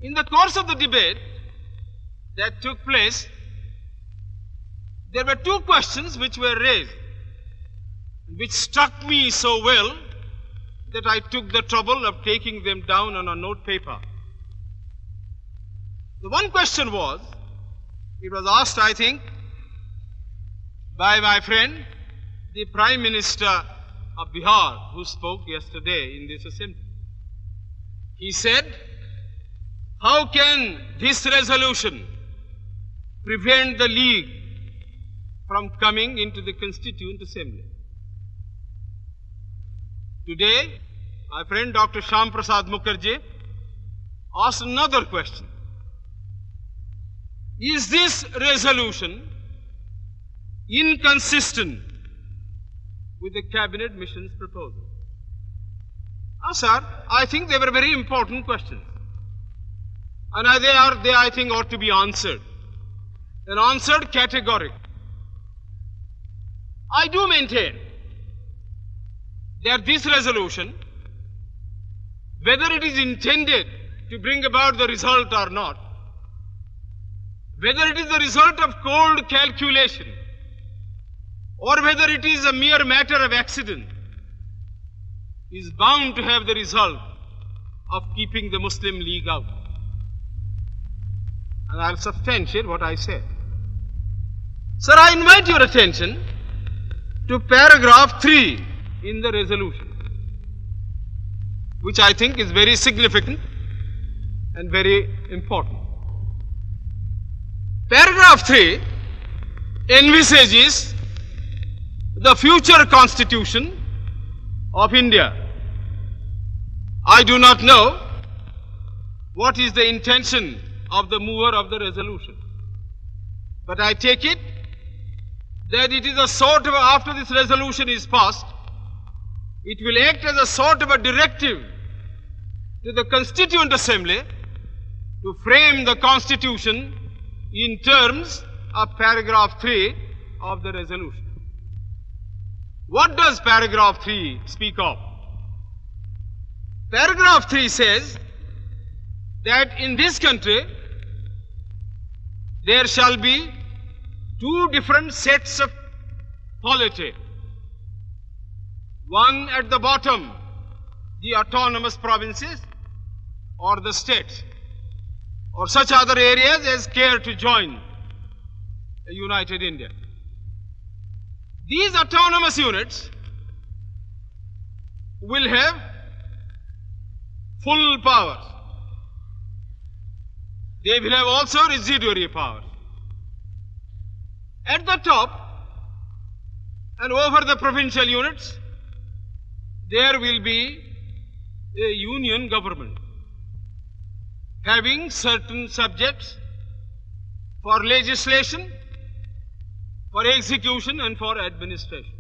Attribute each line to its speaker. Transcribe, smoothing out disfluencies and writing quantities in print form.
Speaker 1: In the course of the debate that took place, there were two questions which were raised, which struck me so well that I took the trouble of taking them down on a note paper. The one question was, it was asked, I think, by my friend, the Prime Minister of Bihar, who spoke yesterday in this assembly. He said, how can this resolution prevent the League from coming into the Constituent Assembly? Today, my friend Dr. Shyam Prasad Mukherjee asked another question. Is this resolution inconsistent with the Cabinet Mission's proposal? Sir, I think they were very important questions. And they I think, ought to be answered. And answered categorically. I do maintain that this resolution, whether it is intended to bring about the result or not, whether it is the result of cold calculation, or whether it is a mere matter of accident, is bound to have the result of keeping the Muslim League out. And I'll substantiate what I said. Sir, I invite your attention to paragraph 3 in the resolution, which I think is very significant and very important. Paragraph 3 envisages the future constitution of India. I do not know what is the intention of the mover of the resolution, but I take it that it is a sort of, after this resolution is passed, it will act as a sort of a directive to the Constituent Assembly to frame the Constitution in terms of paragraph 3 of the resolution. What does paragraph 3 speak of? Paragraph 3 says that in this country there shall be two different sets of polity. One at the bottom, the autonomous provinces or the states, or such other areas as care to join a united India. These autonomous units will have full powers. They will have also residuary powers. At the top and over the provincial units, there will be a union government having certain subjects for legislation, for execution and for administration.